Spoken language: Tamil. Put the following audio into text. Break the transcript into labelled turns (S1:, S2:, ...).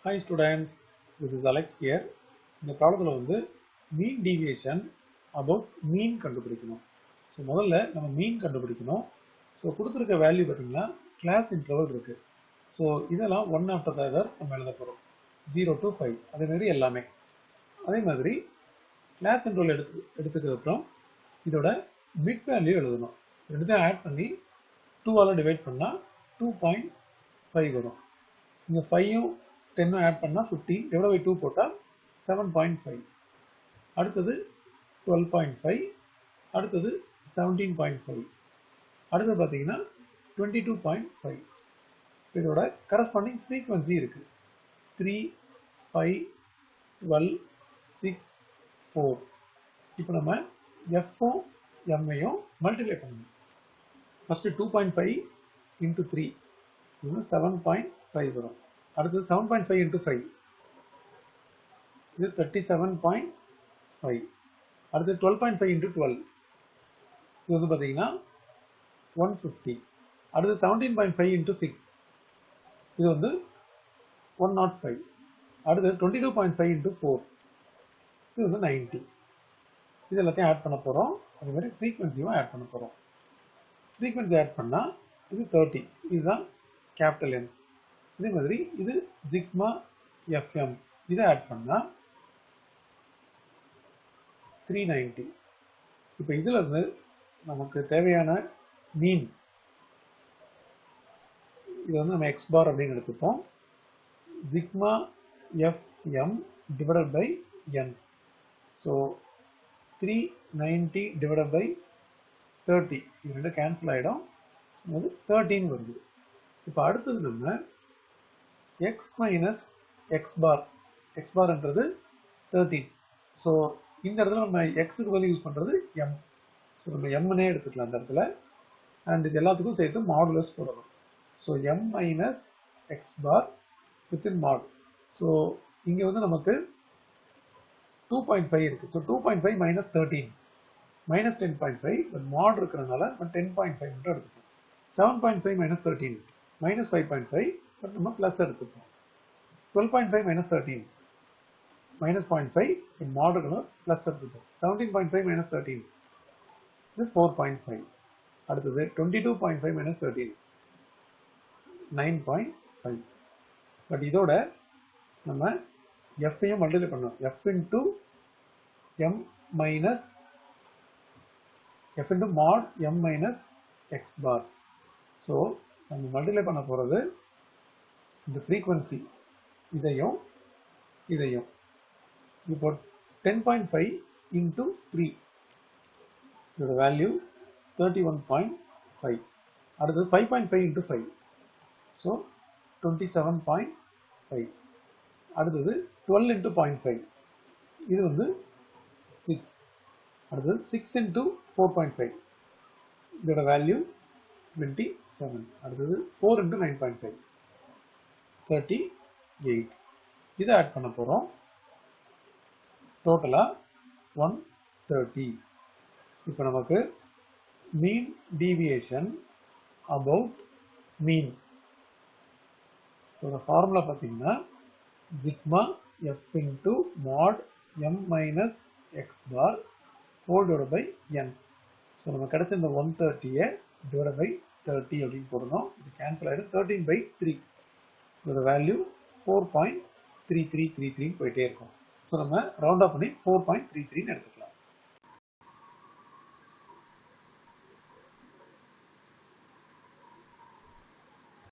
S1: Hi students, this is Alex here. இந்த ப்ராப்ளத்தில் வந்து mean deviation about mean கண்டுபிடிக்கணும். ஸோ முதல்ல நம்ம mean கண்டுபிடிக்கணும். ஸோ கொடுத்துருக்க வேல்யூ பார்த்தீங்கன்னா கிளாஸ் இன்டர்வல் இருக்கு. ஸோ இதெல்லாம் ஒன் ஆஃப்டர் த அதர் நம்ம எழுத போகிறோம் 0 to 5 அதே மாதிரி எல்லாமே. அதே மாதிரி கிளாஸ் இன்டர்வல் எடுத்துக்கப்புறம் இதோட மிட் வேல்யூ எழுதணும். ரெண்டுத்தையும் ஆட் பண்ணி 2ஆல் டிவைட் பண்ணால் 2.5 வரும். இங்கே 5ம் 10 ஆட் பண்ணால் 15 டிவைட் பை 2 போட்டால் 7.5. அடுத்தது 12.5, அடுத்தது 17.5, அடுத்தது பார்த்தீங்கன்னா 22.5. இதோட கரஸ்பாண்டிங் ஃப்ரீக்வன்சி இருக்கு 3, 5, 12, 6, 4. இப்போ நம்ம எஃப்பும் எம்ஐயும் மல்டிப்ளை பண்ணணும். ஃபர்ஸ்ட் 2.5 இன்ட்டு 3 இது 7.5 வரும். அடுத்தது 7.5 இன்ட்டு 5 இது 37.5. அடுத்து 12.5 இன்ட்டு 12 இது வந்து பார்த்தீங்கன்னா 150. அடுத்து 17.5 இன்ட்டு 6 இது வந்து 105. அடுத்து 22.5 இன்ட்டு 4 இது வந்து 90. இது எல்லாத்தையும் ஆட் பண்ண போகிறோம். அதே மாதிரி ஃப்ரீக்வன்சியும் ஆட் பண்ண போகிறோம். ஃப்ரீக்வன்சி ஆட் பண்ணால் இது 30. இதுதான் கேபிட்டல் எம். இதே மாதிரி இது சிக்மா எஃப்எம். இதை ஆட் பண்ணால் 390. இப்போ இதில் இருந்து நமக்கு தேவையான மீன் இது வந்து நம்ம எக்ஸ் பார் அப்படின்னு எடுத்துப்போம். Sigma f m divided by n. So 390 divided by 30 இது ரெண்டு கேன்சல் ஆகிடும். அது 13 வருது. இப்போ அடுத்தது நம்ம எக்ஸ் மைனஸ் எக்ஸ் பார். எக்ஸ் பார்ன்றது 13. ஸோ இந்த இடத்துல நம்ம எக்ஸுக்கு பதில் யூஸ் பண்ணுறது எம். ஸோ நம்ம எம்னே எடுத்துக்கலாம் அந்த இடத்துல. அண்ட் இது எல்லாத்துக்கும் சேர்த்து மாடுலஸ் போடணும். So M minus X bar within மாட். ஸோ இங்கே வந்து நமக்கு 2.5 இருக்குது. So 2.5 minus 13 minus 10.5. பட் மாட் இருக்கிறனால நம்ம 10.5 மட்டும் எடுத்துப்போம். 7.5 மைனஸ் 13 மைனஸ் 5.5. பட் நம்ம ப்ளஸ் எடுத்துப்போம். 12.5 மைனஸ் 13 மைனஸ் 0.5. பட் மாட் இருக்கணும் ப்ளஸ் எடுத்துப்போம். 17.5 மைனஸ் 13 இது 4.5. அடுத்தது 22.5 மைனஸ் 13 9.5. பட் இதோட நம்ம எஃப்ஐயும் மல்டிப்ளை பண்ணோம். F into M minus F into mod M minus X bar. So நம்ம மல்டிப்ளை பண்ண போகிறது இந்த ஃப்ரீக்வன்சி இதையும் இதையும். இப்போ 10.5 இன்டூ 3 இதோட வேல்யூ 31.5. அடுத்தது 5.5 இன்டூ 5 ஸோ 27.5. அடுத்தது 12 இன்டூ 0.5 இது வந்து 6. அடுத்தது 6 இன்டூ 4.5 இதோட வேல்யூ 27. அடுத்தது 4 இன்டூ 9.5 38. இதை ஆட் பண்ண போகிறோம். டோட்டலாக 130. இப்போ நமக்கு mean deviation about mean formula பார்த்தீங்கன்னா sigma f into mod M minus X bar whole divide by n. So நம்ம கிடைச்ச இந்த 130 டிவைட் பை 30 அப்படின்னு போடணும். இது கேன்சல் ஆகிடும். 13/3 இதோட வேல்யூ 4.3333 போயிட்டே இருக்கும். ஸோ நம்ம ரவுண்ட் ஆஃப் பண்ணி 4.33 எடுத்துக்கலாம்.